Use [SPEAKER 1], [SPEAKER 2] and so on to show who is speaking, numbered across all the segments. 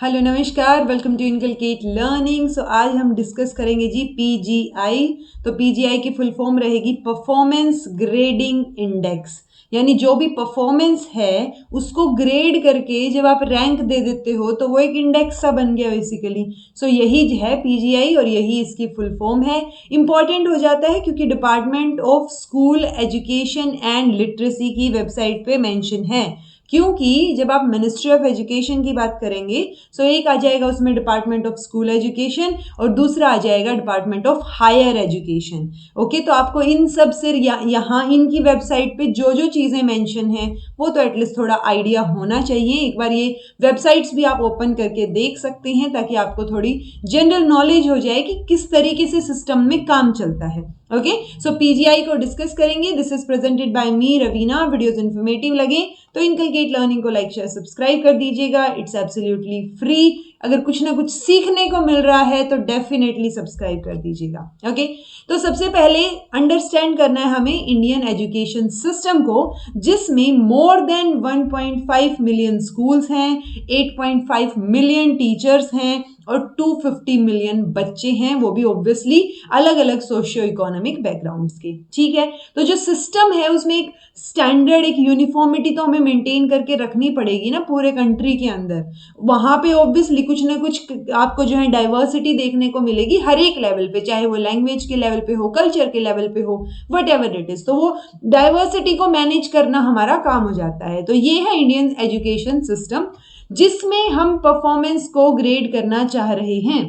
[SPEAKER 1] Hello नमस्कार, welcome to inculcate learning. सो आज हम डिस्कस करेंगे जी पीजीआई। तो पीजीआई की फुल फॉर्म रहेगी परफॉर्मेंस ग्रेडिंग इंडेक्स, यानी जो भी परफॉर्मेंस है उसको ग्रेड करके जब आप रैंक दे देते हो तो वो एक इंडेक्स सा बन गया बेसिकली। सो यही है पीजीआई और यही इसकी फुल फॉर्म है। इंपॉर्टेंट हो जाता है क्योंकि department of school education and literacy की वेबसाइट पे मेंशन है। क्योंकि जब आप मिनिस्ट्री ऑफ एजुकेशन की बात करेंगे सो एक आ जाएगा उसमें डिपार्टमेंट ऑफ स्कूल एजुकेशन और दूसरा आ जाएगा department of higher education. Okay, तो आपको इन सब से यहाँ इनकी वेबसाइट पे जो जो चीज़ें मेंशन हैं वो तो एटलीस्ट थोड़ा आइडिया होना चाहिए। एक बार ये वेबसाइट्स भी आप ओपन करके देख सकते हैं ताकि आपको थोड़ी जनरल नॉलेज हो जाए कि किस तरीके से सिस्टम में काम चलता है। ओके, सो पीजीआई को डिस्कस करेंगे। This is presented by me Raveena. Videos informative लगे तो इनकलकेट लर्निंग को लाइक शेयर सब्सक्राइब कर दीजिएगा। It's absolutely free. अगर कुछ ना कुछ सीखने को मिल रहा है तो डेफिनेटली सब्सक्राइब कर दीजिएगा। ओके, तो सबसे पहले अंडरस्टैंड करना है हमें इंडियन एजुकेशन सिस्टम को, जिसमें मोर देन 1.5 मिलियन स्कूल्स हैं, 8.5 मिलियन टीचर्स हैं और 250 मिलियन बच्चे हैं, वो भी ऑब्वियसली अलग अलग सोशियो इकोनॉमिक बैकग्राउंड्स के। ठीक है, तो जो सिस्टम है उसमें एक स्टैंडर्ड, एक यूनिफॉर्मिटी तो हमें मेंटेन करके रखनी पड़ेगी ना पूरे कंट्री के अंदर। वहां पे ऑब्वियसली कुछ ना कुछ आपको जो है डाइवर्सिटी देखने को मिलेगी हर एक लेवल पे, चाहे वो लैंग्वेज के लेवल पे हो, कल्चर के लेवल पे हो, वट एवर इट इज। तो वो डाइवर्सिटी को मैनेज करना हमारा काम हो जाता है। तो ये है इंडियन एजुकेशन सिस्टम जिसमें हम परफॉर्मेंस को ग्रेड करना चाह रहे हैं।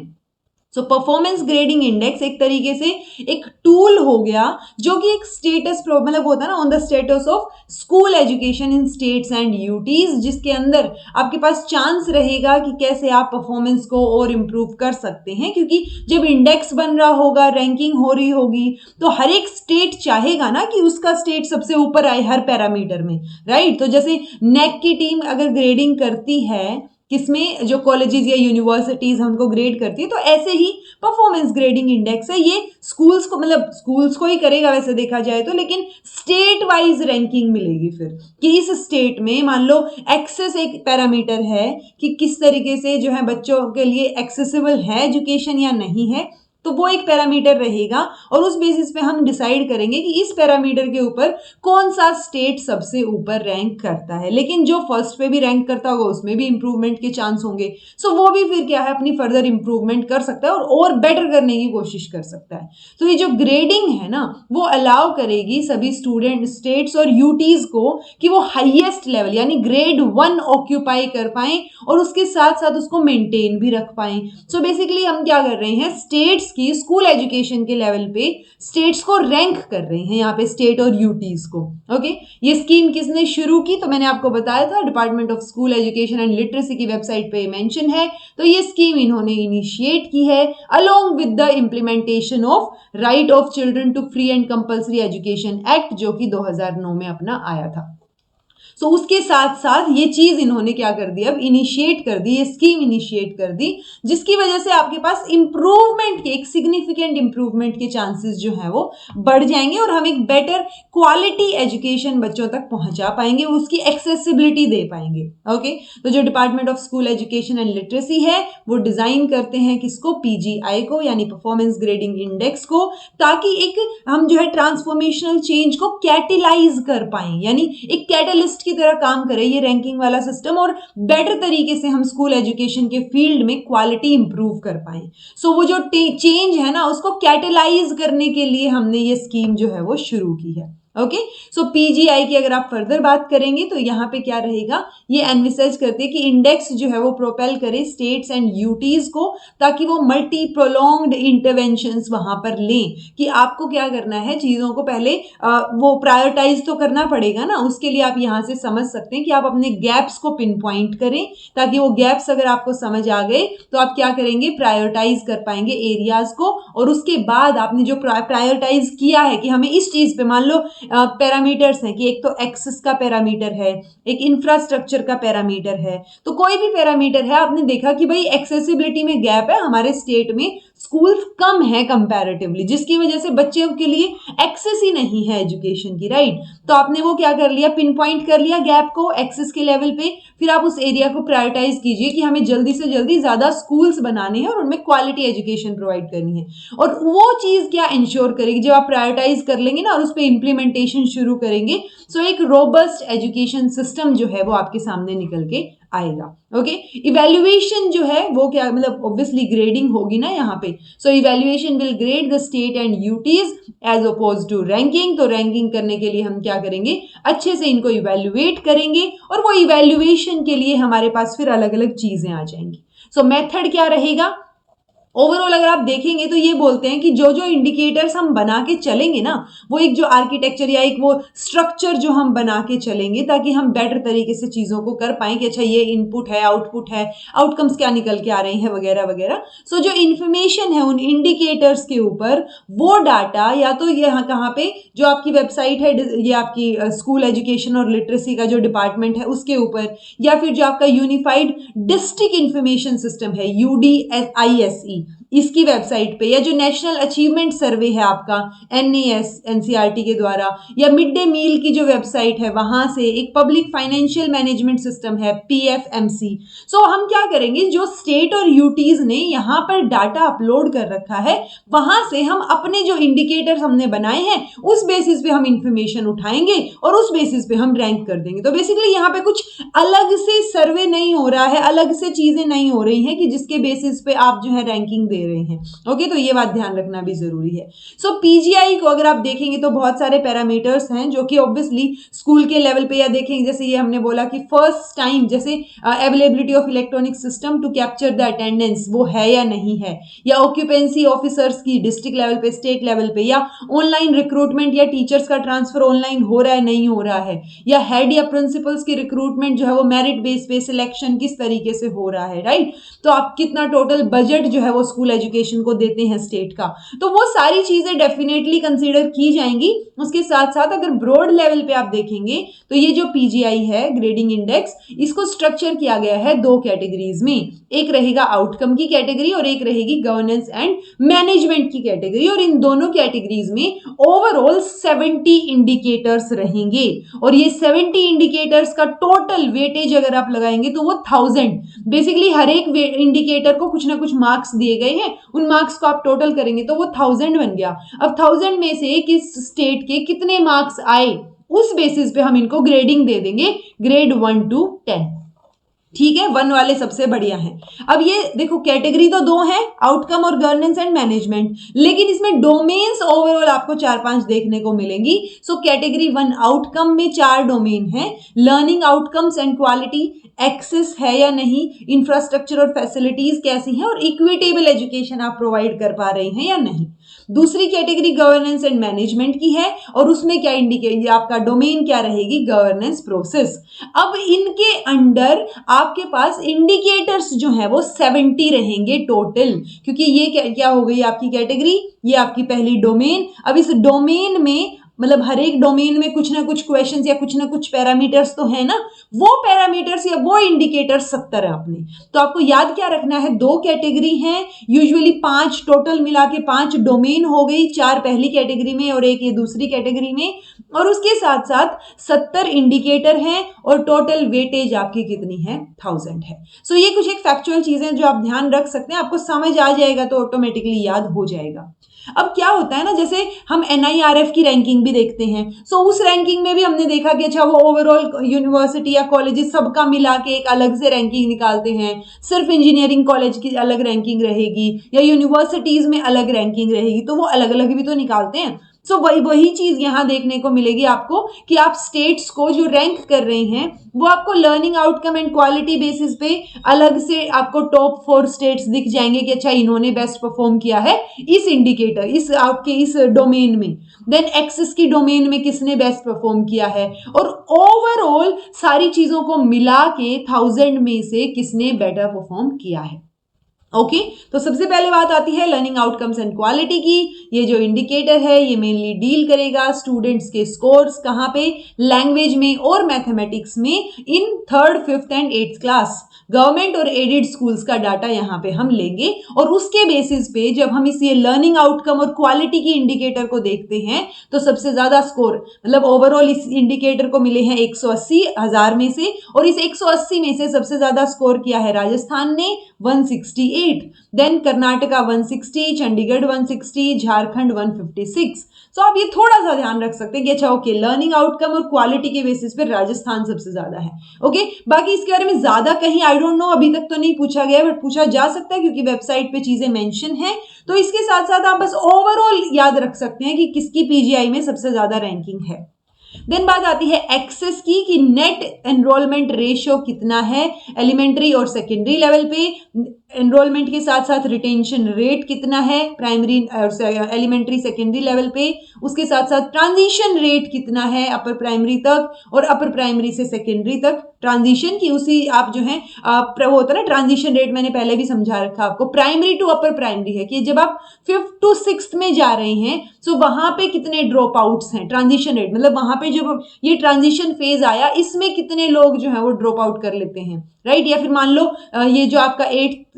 [SPEAKER 1] सो परफॉर्मेंस ग्रेडिंग इंडेक्स एक तरीके से एक टूल हो गया जो कि एक स्टेटस मतलब होता है ना, on the status of school education in states and UTs, जिसके अंदर आपके पास चांस रहेगा कि कैसे आप परफॉर्मेंस को और इम्प्रूव कर सकते हैं। क्योंकि जब इंडेक्स बन रहा होगा, रैंकिंग हो रही होगी, तो हर एक स्टेट चाहेगा ना कि उसका स्टेट सबसे ऊपर आए हर पैरामीटर में, राइट। तो जैसे नेक की टीम अगर ग्रेडिंग करती है किसमें, जो कॉलेजेस या यूनिवर्सिटीज हमको ग्रेड करती है, तो ऐसे ही परफॉर्मेंस ग्रेडिंग इंडेक्स है ये स्कूल्स को, मतलब स्कूल्स को ही करेगा वैसे देखा जाए तो, लेकिन स्टेट वाइज रैंकिंग मिलेगी फिर कि इस स्टेट में मान लो एक्सेस एक पैरामीटर है कि किस तरीके से जो है बच्चों के लिए एक्सेसिबल है एजुकेशन या नहीं है, तो वो एक पैरामीटर रहेगा और उस बेसिस पे हम डिसाइड करेंगे कि इस पैरामीटर के ऊपर कौन सा स्टेट सबसे ऊपर रैंक करता है। लेकिन जो फर्स्ट पे भी रैंक करता होगा उसमें भी इंप्रूवमेंट के चांस होंगे। सो वो भी फिर क्या है, अपनी फर्दर इंप्रूवमेंट कर सकता है और बेटर करने की कोशिश कर सकता है। तो ये जो ग्रेडिंग है ना वो अलाउ करेगी सभी स्टूडेंट, स्टेट्स और यूटीज को कि वो हाईएस्ट लेवल यानी ग्रेड 1 ऑक्यूपाई कर पाए और उसके साथ साथ उसको मेंटेन भी रख पाए। सो बेसिकली हम क्या कर रहे हैं, स्टेट्स की स्कूल एजुकेशन के लेवल पे स्टेट्स को रैंक कर रहे हैं यहाँ पे, स्टेट और यूटीज को। ओके, ये स्कीम किसने शुरू की तो मैंने आपको बताया था, department of school education and literacy की वेबसाइट पे मेंशन है। तो ये स्कीम इन्होंने इनिशिएट की है along with the implementation of right of children to free and compulsory education act, जो कि 2009 में अपना आया था। सो उसके साथ साथ ये चीज इन्होंने क्या कर दी, अब इनिशिएट कर दी, ये स्कीम इनिशिएट कर दी, जिसकी वजह से आपके पास इंप्रूवमेंट के, एक सिग्निफिकेंट इंप्रूवमेंट के चांसेस जो है वो बढ़ जाएंगे और हम एक बेटर क्वालिटी एजुकेशन बच्चों तक पहुंचा पाएंगे, उसकी एक्सेसिबिलिटी दे पाएंगे। ओके, तो जो department of school education and literacy है वो डिजाइन करते हैं किसको, पीजीआई को, यानी परफॉर्मेंस ग्रेडिंग इंडेक्स को, ताकि एक हम जो है ट्रांसफॉर्मेशनल चेंज को कैटेलाइज कर पाए, यानी एक कैटलिस्ट की तरह काम करे ये रैंकिंग वाला सिस्टम और बेटर तरीके से हम स्कूल एजुकेशन के फील्ड में क्वालिटी इंप्रूव कर पाए। सो वो जो चेंज है ना उसको कैटेलाइज करने के लिए हमने ये स्कीम जो है वो शुरू की है। ओके, सो पीजीआई की अगर आप फर्दर बात करेंगे तो यहाँ पे क्या रहेगा, ये एनविसर्ज करते हैं कि इंडेक्स जो है वो प्रोपेल करे स्टेट्स एंड यूटीज को, ताकि वो मल्टी प्रोलॉन्ग्ड इंटरवेंशंस वहां पर लें। कि आपको क्या करना है, चीजों को पहले वो प्रायोरिटाइज तो करना पड़ेगा ना, उसके लिए आप यहाँ से समझ सकते हैं कि आप अपने गैप्स को पिन पॉइंट करें, ताकि वो गैप्स अगर आपको समझ आ गए तो आप क्या करेंगे, प्रायोरिटाइज कर पाएंगे एरियाज को। और उसके बाद आपने जो प्रायोरिटाइज किया है कि हमें इस चीज पे, मान लो पैरामीटर्स हैं कि एक तो एक्सेस का पैरामीटर है, एक इंफ्रास्ट्रक्चर का पैरामीटर है, तो कोई भी पैरामीटर है, आपने देखा कि भाई एक्सेसिबिलिटी में गैप है हमारे स्टेट में, स्कूल्स कम है कंपैरेटिवली, जिसकी वजह से बच्चों के लिए एक्सेस ही नहीं है एजुकेशन की, राइट। तो आपने वो क्या कर लिया, पिन पॉइंट कर लिया गैप को एक्सेस के लेवल पे, फिर आप उस एरिया को प्रायोरिटाइज कीजिए कि हमें जल्दी से जल्दी ज्यादा स्कूल्स बनाने हैं और उनमें क्वालिटी एजुकेशन प्रोवाइड करनी है। और वो चीज क्या इंश्योर करेगी, जब आप प्रायोरिटाइज कर लेंगे ना और उस पर इंप्लीमेंटेशन शुरू करेंगे, सो एक रोबस्ट एजुकेशन सिस्टम जो है वो आपके सामने निकल के आएगा। ओके, इवैल्यूएशन जो है वो क्या, मतलब ऑब्वियसली ग्रेडिंग होगी ना यहाँ पे। So evaluation will grade the state and UTs as opposed to ranking. तो रैंकिंग करने के लिए हम क्या करेंगे, अच्छे से इनको इवैल्यूएट करेंगे और वो इवैल्यूएशन के लिए हमारे पास फिर अलग अलग चीजें आ जाएंगी। सो मेथड क्या रहेगा, ओवरऑल अगर आप देखेंगे तो ये बोलते हैं कि जो जो इंडिकेटर्स हम बना के चलेंगे ना, वो एक जो आर्किटेक्चर या एक वो स्ट्रक्चर जो हम बना के चलेंगे ताकि हम बेटर तरीके से चीजों को कर पाए कि अच्छा ये इनपुट है, आउटपुट है, आउटकम्स क्या निकल के आ रहे हैं वगैरह वगैरह। सो जो इंफॉर्मेशन है उन इंडिकेटर्स के ऊपर, वो डाटा या तो ये कहाँ पे जो आपकी वेबसाइट है, ये आपकी स्कूल एजुकेशन और लिटरेसी का जो डिपार्टमेंट है उसके ऊपर, या फिर जो आपका यूनिफाइड डिस्ट्रिक्ट इंफॉर्मेशन सिस्टम है UDISE, इसकी वेबसाइट पे, या जो नेशनल अचीवमेंट सर्वे है आपका NAS-NCERT के द्वारा, या मिड डे मील की जो वेबसाइट है वहां से, एक पब्लिक फाइनेंशियल मैनेजमेंट सिस्टम है PFMC। सो हम क्या करेंगे, जो स्टेट और यूटीज ने यहाँ पर डाटा अपलोड कर रखा है वहां से हम अपने जो इंडिकेटर्स हमने बनाए हैं उस बेसिस पे हम इंफॉर्मेशन उठाएंगे और उस बेसिस पे हम रैंक कर देंगे। तो बेसिकली यहाँ पे कुछ अलग से सर्वे नहीं हो रहा है, अलग से चीजें नहीं हो रही हैं कि जिसके बेसिस पे आप जो है रैंकिंग दे रहे हैं। ओके, तो ये बात ध्यान रखना भी जरूरी है। सो पीजीआई को अगर आप देखेंगे तो बहुत सारे पैरामीटर्स हैं जो कि ऑब्वियसली स्कूल के लेवल पे, या देखेंगे जैसे ये हमने बोला कि फर्स्ट टाइम जैसे availability of electronic system to capture the attendance, वो है या नहीं है, या ऑक्यूपेंसी ऑफिसर्स की डिस्ट्रिक्ट लेवल पे, स्टेट लेवल पे, या ऑनलाइन रिक्रूटमेंट या टीचर्स का ट्रांसफर ऑनलाइन हो रहा है नहीं हो रहा है, या हेड या प्रिंसिपल्स की रिक्रूटमेंट जो है वो मेरिट बेस पे सिलेक्शन किस तरीके से हो रहा है, राइट। तो आप कितना टोटल बजट जो है वो स्कूल एजुकेशन को देते हैं स्टेट का, तो वो सारी चीजें डेफिनेटली कंसीडर की जाएंगी। उसके साथ साथ अगर ब्रॉड लेवल पे आप देखेंगे तो ये जो पीजीआई है ग्रेडिंग इंडेक्स, इसको स्ट्रक्चर किया गया है दो कैटेगरीज में, एक रहेगा आउटकम की कैटेगरी और एक रहेगी गवर्नेंस एंड मैनेजमेंट की कैटेगरी। और इन दोनों कैटेगरीज में ओवरऑल 70 इंडिकेटर्स रहेंगे और ये 70 इंडिकेटर्स का टोटल वेटेज अगर आप लगाएंगे तो वो 1000, बेसिकली हर एक इंडिकेटर को कुछ ना कुछ मार्क्स दिए गए हैं, उन मार्क्स को आप टोटल करेंगे तो वो 1000 बन गया। अब 1000 में से किस स्टेट के कितने मार्क्स आए उस बेसिस पे हम इनको ग्रेडिंग दे देंगे, ग्रेड 1 to 10। ठीक है, 1 वाले सबसे बढ़िया हैं। अब ये देखो कैटेगरी तो दो है, आउटकम और गवर्नेंस एंड मैनेजमेंट, लेकिन इसमें डोमेन्स ओवरऑल आपको 4-5 देखने को मिलेंगी। सो कैटेगरी 1 आउटकम में 4 डोमेन है, learning outcomes and quality, access है या नहीं, इंफ्रास्ट्रक्चर और फैसिलिटीज कैसी हैं, और इक्विटेबल एजुकेशन आप प्रोवाइड कर पा रहे हैं या नहीं। दूसरी कैटेगरी गवर्नेंस एंड मैनेजमेंट की है और उसमें क्या इंडिकेट, आपका डोमेन क्या रहेगी, गवर्नेंस प्रोसेस। अब इनके अंडर आपके पास इंडिकेटर्स जो है वो 70 रहेंगे टोटल, क्योंकि ये क्या हो गई आपकी कैटेगरी, ये आपकी पहली डोमेन। अब इस डोमेन में मतलब हर एक डोमेन में कुछ ना कुछ क्वेश्चंस या कुछ ना कुछ पैरामीटर्स तो है ना, वो पैरामीटर्स या वो इंडिकेटर्स 70 है अपने। तो आपको याद क्या रखना है, दो कैटेगरी हैं, यूजुअली 5 टोटल मिला के 5 डोमेन हो गई, 4 पहली कैटेगरी में और एक ये दूसरी कैटेगरी में, और उसके साथ साथ 70 इंडिकेटर हैं और टोटल वेटेज आपकी कितनी है, 1000 है। सो ये कुछ एक फैक्चुअल चीजें जो आप ध्यान रख सकते हैं, आपको समझ आ जाएगा तो ऑटोमेटिकली याद हो जाएगा। अब क्या होता है ना, जैसे हम NIRF की रैंकिंग भी देखते हैं, सो उस रैंकिंग में भी हमने देखा कि अच्छा वो ओवरऑल यूनिवर्सिटी या कॉलेजेस सबका मिला के एक अलग से रैंकिंग निकालते हैं, सिर्फ इंजीनियरिंग कॉलेज की अलग रैंकिंग रहेगी या यूनिवर्सिटीज में अलग रैंकिंग रहेगी, तो वो अलग अलग भी तो निकालते हैं। सो वही चीज यहां देखने को मिलेगी आपको कि आप स्टेट्स को जो रैंक कर रहे हैं वो आपको learning outcome and quality basis पे अलग से आपको टॉप 4 स्टेट्स दिख जाएंगे कि अच्छा इन्होंने बेस्ट परफॉर्म किया है इस इंडिकेटर, इस आपके इस डोमेन में, देन एक्सेस की डोमेन में किसने बेस्ट परफॉर्म किया है, और ओवरऑल सारी चीजों को मिला के 1000 में से किसने बेटर परफॉर्म किया है। ओके तो सबसे पहले बात आती है लर्निंग आउटकम्स एंड क्वालिटी की। ये जो इंडिकेटर है ये मेनली डील करेगा स्टूडेंट्स के स्कोर्स कहाँ पे, लैंग्वेज में और मैथमेटिक्स में इन 3rd, 5th and 8th class. Government और एडेड स्कूल्स का डाटा यहाँ पे हम लेंगे और उसके बेसिस पे जब हम इस ये लर्निंग आउटकम और क्वालिटी की इंडिकेटर को देखते हैं तो सबसे ज्यादा स्कोर मतलब ओवरऑल इस इंडिकेटर को मिले हैं 180,000 में से, और इस 180 में से सबसे ज्यादा स्कोर किया है राजस्थान ने 168, देन कर्नाटका 160, चंडीगढ़ 160, झारखंड 156। सो आप ये थोड़ा सा ध्यान रख सकते हैं कि अच्छा ओके लर्निंग आउटकम और क्वालिटी के बेसिस पे राजस्थान सबसे ज्यादा है। ओके बाकी इसके बारे में ज्यादा कहीं आई डोंट नो अभी तक तो नहीं पूछा गया, बट पूछा जा सकता है क्योंकि वेबसाइट पे चीजें मेंशन है। तो इसके साथ साथ आप बस ओवरऑल याद रख सकते हैं कि किसकी पीजीआई में सबसे ज्यादा रैंकिंग है। देन बात आती है एक्सेस की कि नेट एनरोलमेंट रेशियो कितना है एलिमेंट्री और सेकेंडरी लेवल पे, एनरोलमेंट के साथ साथ रिटेंशन रेट कितना है प्राइमरी एलिमेंट्री सेकेंडरी लेवल पे, उसके साथ साथ ट्रांजिशन रेट कितना है अपर प्राइमरी तक और अपर प्राइमरी से सेकेंडरी तक ट्रांजिशन की उसी आप जो है वो होता है ना ट्रांजिशन रेट मैंने पहले भी समझा रखा आपको, प्राइमरी टू अपर प्राइमरी है कि जब आप 5th to 6th में जा रहे हैं तो वहां पे कितने ड्रॉप आउट्स हैं, ट्रांजिशन रेट मतलब वहां पे जब ये ट्रांजिशन फेज आया इसमें कितने लोग जो है वो ड्रॉप आउट कर लेते हैं, राइट। या फिर मान लो ये जो आपका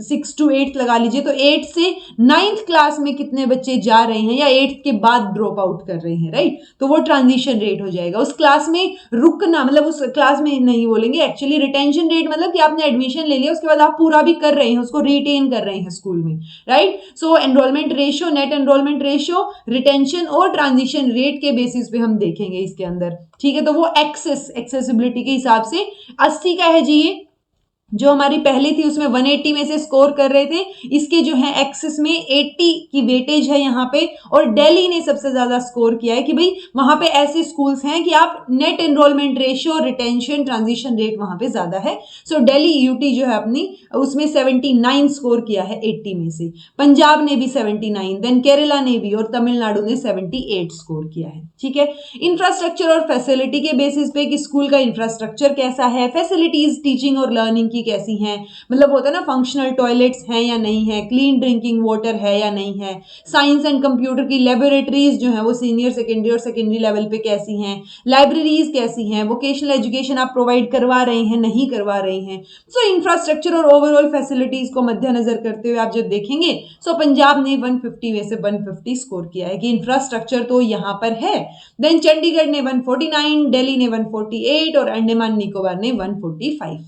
[SPEAKER 1] 6 to 8 लगा लीजिए तो 8 से 9th क्लास में कितने बच्चे जा रहे हैं या 8th के बाद ड्रॉप आउट कर रहे हैं, राइट। तो वो ट्रांजिशन रेट हो जाएगा। उस क्लास में रुकना मतलब उस क्लास में नहीं बोलेंगे एक्चुअली, रिटेंशन रेट मतलब कि आपने एडमिशन ले लिया उसके बाद आप पूरा भी कर रहे हैं उसको रिटेन कर रहे हैं स्कूल में, right. So enrolment ratio, net enrolment ratio, retention और ट्रांजिशन रेट के बेसिस पे हम देखेंगे इसके अंदर, ठीक है। तो वो एक्सेसिबिलिटी के हिसाब से 80 का है जी, ये जो हमारी पहली थी उसमें 180 में से स्कोर कर रहे थे, इसके जो है एक्सेस में 80 की वेटेज है यहाँ पे, और दिल्ली ने सबसे ज्यादा स्कोर किया है कि भाई वहां पे ऐसे स्कूल्स हैं कि आप net enrolment ratio, retention, transition rate वहां पे ज्यादा है। सो दिल्ली यूटी जो है अपनी उसमें 79 स्कोर किया है 80 में से, पंजाब ने भी 79, देन केरला ने भी और तमिलनाडु ने 78 स्कोर किया है, ठीक है। इंफ्रास्ट्रक्चर और फैसिलिटी के बेसिस पे कि स्कूल का इंफ्रास्ट्रक्चर कैसा है, फैसिलिटीज टीचिंग और लर्निंग की कैसी हैं, मतलब होता है ना फंक्शनल टॉयलेट्स हैं या नहीं है, क्लीन ड्रिंकिंग वाटर है या नहीं है, साइंस एंड कंप्यूटर की लेबोरेटरीज जो है वो सीनियर सेकेंडरी और सेकेंडरी लेवल पे कैसी हैं, लाइब्रेरीज कैसी हैं, वोकेशनल एजुकेशन आप प्रोवाइड करवा रहे हैं नहीं करवा रहे हैं। सो इंफ्रास्ट्रक्चर और ओवरऑल फैसिलिटीज को मद्देनजर करते हुए आप जब देखेंगे सो पंजाब ने 150 में से 150 स्कोर किया है कि इंफ्रास्ट्रक्चर तो यहां पर है। देन चंडीगढ़ ने 149, दिल्ली ने 148 और अंडमान निकोबार ने 145।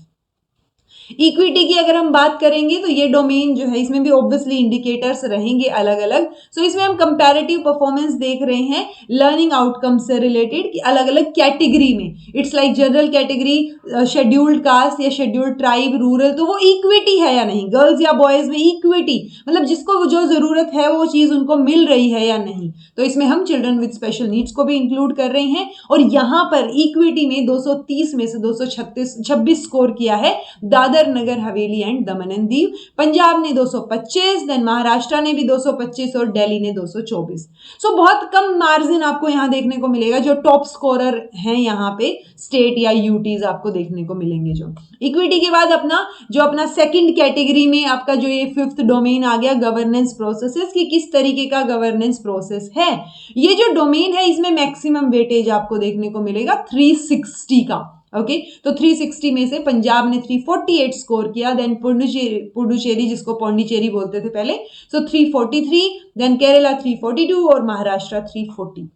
[SPEAKER 1] इक्विटी की अगर हम बात करेंगे तो ये डोमेन जो है इसमें भी ऑब्वियसली इंडिकेटर्स रहेंगे अलग अलग। सो इसमें हम कंपैरेटिव परफॉर्मेंस देख रहे हैं लर्निंग आउटकम से रिलेटेड कि अलग अलग कैटेगरी में, it's like general category, scheduled caste या शेड्यूल्ड ट्राइब, रूरल, तो वो इक्विटी है या नहीं, गर्ल्स या बॉयज में इक्विटी मतलब जिसको जो जरूरत है वो चीज उनको मिल रही है या नहीं। तो इसमें हम चिल्ड्रन विद स्पेशल नीड्स को भी इंक्लूड कर रहे हैं, और यहां पर इक्विटी में 230 में से 226 स्कोर किया है Dadar, Nagar Haveli and Daman and Diu. Punjab ने 225, देन महाराष्ट्र ने भी 225 और दिल्ली ने 224। सो बहुत कम मार्जिन आपको यहां देखने को मिलेगा। जो टॉप स्कोरर हैं यहां पे स्टेट या यूटीज आपको देखने को मिलेंगे। जो इक्विटी के बाद अपना सेकंड कैटेगरी में आपका जो ये 5th डोमेन आ गया गवर्नेंस प्रोसेसेस की किस तरीके का गवर्नेंस प्रोसेस है। ये जो डोमेन है इसमें मैक्सिमम वेटेज आपको देखने को मिलेगा 360 का। ओके तो 360 में से पंजाब ने 348 स्कोर किया, देन पुडुचेरी जिसको पौंडीचेरी बोलते थे पहले, सो 343, देन केरला 342 और महाराष्ट्र 340।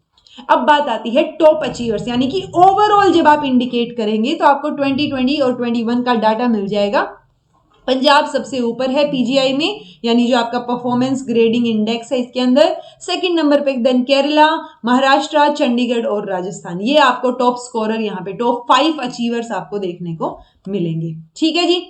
[SPEAKER 1] अब बात आती है टॉप अचीवर्स, यानी कि ओवरऑल जब आप इंडिकेट करेंगे तो आपको 2020 और 21 का डाटा मिल जाएगा। पंजाब सबसे ऊपर है पीजीआई में, यानी जो आपका परफॉर्मेंस ग्रेडिंग इंडेक्स है इसके अंदर, सेकंड नंबर पे देन केरला, महाराष्ट्र, चंडीगढ़ और राजस्थान। ये आपको टॉप स्कोरर यहाँ पे टॉप 5 अचीवर्स आपको देखने को मिलेंगे, ठीक है जी।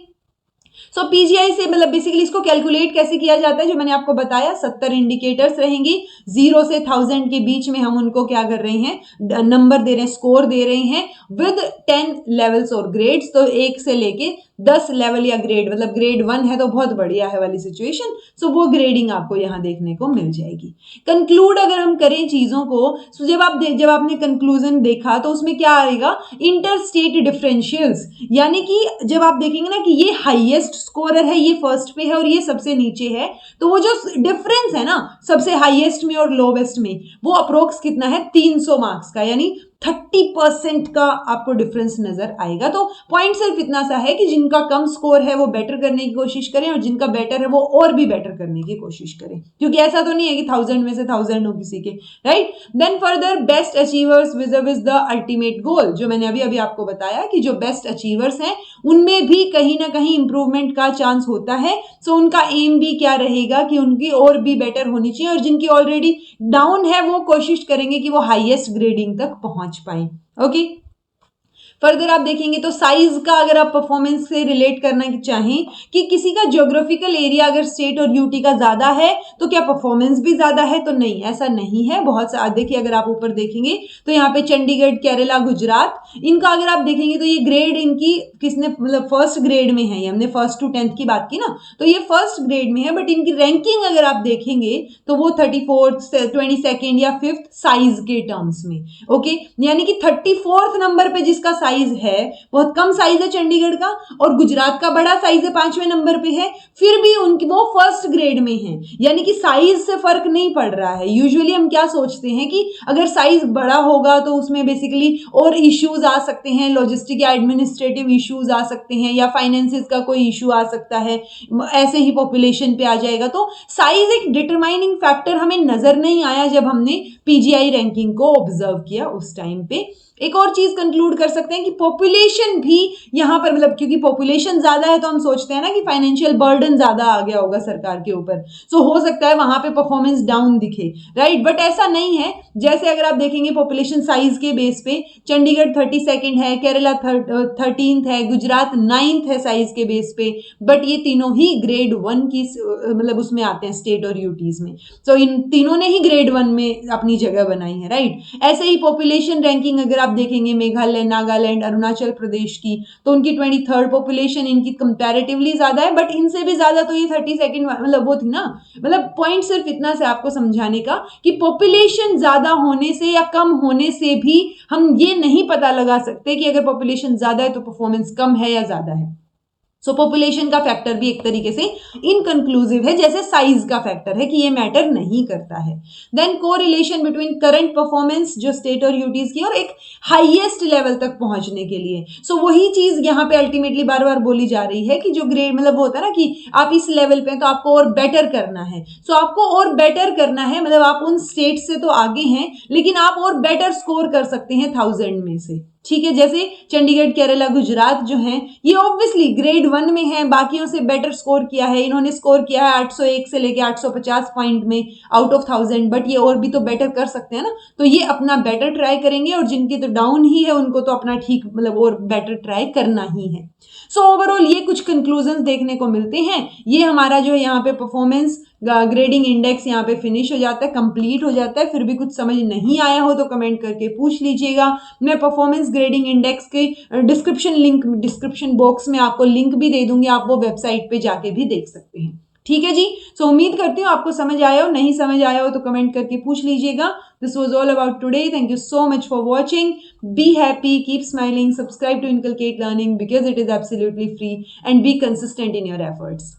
[SPEAKER 1] सो पीजीआई से मतलब बेसिकली इसको कैलकुलेट कैसे किया जाता है, जो मैंने आपको बताया 70 इंडिकेटर्स रहेंगी, 0 से 1000 के बीच में हम उनको क्या कर रहे हैं नंबर दे रहे हैं, स्कोर दे रहे हैं विद 10 लेवल्स और ग्रेड्स। तो 1 से लेके 10 लेवल या ग्रेड, मतलब ग्रेड 1 है तो बहुत बढ़िया है वाली सिचुएशन, सो वो ग्रेडिंग आपको यहाँ देखने को मिल जाएगी। कंक्लूड अगर हम करें चीजों को, तो जब आपने कंक्लूजन देखा तो उसमें क्या आएगा, इंटर स्टेट डिफरेंशियल्स, यानी कि जब आप देखेंगे ना कि ये हाईएस्ट स्कोरर है, ये फर्स्ट पे है और ये सबसे नीचे है, तो वो जो डिफरेंस है ना सबसे हाईएस्ट में और लोवेस्ट में, वो अप्रोक्स कितना है, 300 मार्क्स का, यानी 30% का आपको डिफरेंस नजर आएगा। तो पॉइंट सिर्फ इतना सा है कि जिनका कम स्कोर है वो बेटर करने की कोशिश करें और जिनका बेटर है वो और भी बेटर करने की कोशिश करें, क्योंकि ऐसा तो नहीं है कि 1000 में से 1000 हो किसी के, right. Then further best achievers viz the ultimate goal, जो मैंने अभी आपको बताया कि जो बेस्ट अचीवर्स हैं उनमें भी कहीं ना कहीं इंप्रूवमेंट का चांस होता है। सो उनका एम भी क्या रहेगा कि उनकी और भी बेटर होनी चाहिए, और जिनकी ऑलरेडी डाउन है वो कोशिश करेंगे कि वो हाईएस्ट ग्रेडिंग तक पहुंच पाए। ओके, फर्दर आप देखेंगे तो साइज का अगर आप परफॉर्मेंस से रिलेट करना चाहें कि किसी का ज्योग्राफिकल एरिया अगर स्टेट और यूटी का ज्यादा है तो क्या परफॉर्मेंस भी ज्यादा है, तो नहीं, ऐसा नहीं है। बहुत सा देखिए, अगर आप ऊपर देखेंगे तो यहाँ पे चंडीगढ़, केरला, गुजरात, इनका अगर आप देखेंगे तो ये ग्रेड इनकी किसने, मतलब फर्स्ट ग्रेड में है, ये हमने 1st to 10th की बात की ना, तो ये फर्स्ट ग्रेड में है, बट इनकी रैंकिंग अगर आप देखेंगे तो वो 34th, 22nd या 5th साइज के टर्म्स में। ओके, यानी कि 34th नंबर पे जिसका साइज है, बहुत कम साइज है चंडीगढ़ का, और गुजरात का बड़ा साइज है 5वें नंबर पे है, फिर भी उनकी वो फर्स्ट ग्रेड में है, यानी कि साइज से फर्क नहीं पड़ रहा है। यूजुअली हम क्या सोचते हैं कि अगर साइज बड़ा होगा तो उसमें बेसिकली और इश्यूज आ सकते हैं, लॉजिस्टिक या एडमिनिस्ट्रेटिव इश्यूज आ सकते हैं, या फाइनेंसिस का कोई इशू आ सकता है, ऐसे ही पॉपुलेशन पे आ जाएगा। तो साइज एक डिटरमाइनिंग फैक्टर हमें नजर नहीं आया जब हमने पीजीआई रैंकिंग को ऑब्जर्व किया उस टाइम पे। एक और चीज कंक्लूड कर सकते हैं कि पॉपुलेशन भी यहां पर, मतलब क्योंकि पॉपुलेशन ज्यादा है तो हम सोचते हैं ना कि फाइनेंशियल बर्डन ज्यादा आ गया होगा सरकार के ऊपर, सो हो सकता है वहां पे परफॉर्मेंस डाउन दिखे, राइट, बट ऐसा नहीं है। जैसे अगर आप देखेंगे पॉपुलेशन साइज के बेस पे चंडीगढ़ 32nd है, केरला 13th है, गुजरात 9th है साइज के बेस पे, बट ये तीनों ही ग्रेड 1 की मतलब उसमें आते हैं, स्टेट और यूटीज में। सो इन तीनों ने ही ग्रेड 1 में अपनी जगह बनाई है, राइट। ऐसे ही पॉपुलेशन रैंकिंग अगर आप देखेंगे मेघालय, नागालैंड, अरुणाचल प्रदेश की, तो उनकी 23rd पॉपुलेशन इनकी कंपैरेटिवली ज्यादा है, बट इनसे भी ज्यादा तो ये 32nd मतलब वो थी ना। मतलब पॉइंट सिर्फ इतना से आपको समझाने का कि पॉपुलेशन ज्यादा होने से या कम होने से भी हम ये नहीं पता लगा सकते कि अगर पॉपुलेशन ज्यादा है तो परफॉर्मेंस कम है या ज्यादा है। सो पॉपुलेशन का फैक्टर भी एक तरीके से इनकंक्लूसिव है, जैसे साइज का फैक्टर है कि ये मैटर नहीं करता है। Then correlation between current performance जो स्टेट और यूटीज की और एक हाईएस्ट लेवल तक पहुंचने के लिए। सो वही चीज यहाँ पे अल्टीमेटली बार बार बोली जा रही है कि जो ग्रेड मतलब वो होता है ना कि आप इस लेवल पे तो आपको और बेटर करना है। सो आपको और बेटर करना है, मतलब आप उन स्टेट से तो आगे हैं लेकिन आप और बेटर स्कोर कर सकते हैं 1000 में से, ठीक है। जैसे चंडीगढ़, केरला, गुजरात जो हैं ये ऑब्वियसली ग्रेड 1 में हैं, बाकियों से बेटर स्कोर किया है, इन्होंने स्कोर किया है 801 से लेके 850 पॉइंट में आउट ऑफ 1000, बट ये और भी तो बेटर कर सकते हैं ना, तो ये अपना बेटर ट्राई करेंगे, और जिनके तो डाउन ही है उनको तो अपना ठीक मतलब और बेटर ट्राई करना ही है। सो ओवरऑल ये कुछ कंक्लूजन देखने को मिलते हैं। ये हमारा जो है यहाँ पे परफॉर्मेंस ग्रेडिंग इंडेक्स यहाँ पे फिनिश हो जाता है, कंप्लीट हो जाता है। फिर भी कुछ समझ नहीं आया हो तो कमेंट करके पूछ लीजिएगा। मैं परफॉर्मेंस ग्रेडिंग इंडेक्स के डिस्क्रिप्शन बॉक्स में आपको लिंक भी दे दूंगी, आप वो वेबसाइट पे जाके भी देख सकते हैं, ठीक है जी। सो उम्मीद करती हूँ आपको समझ आया हो, नहीं समझ आया हो तो कमेंट करके पूछ लीजिएगा। This was all about today, thank you so much for watching, be happy, keep smiling, subscribe to inculcate learning because it is absolutely free, and be consistent in your efforts.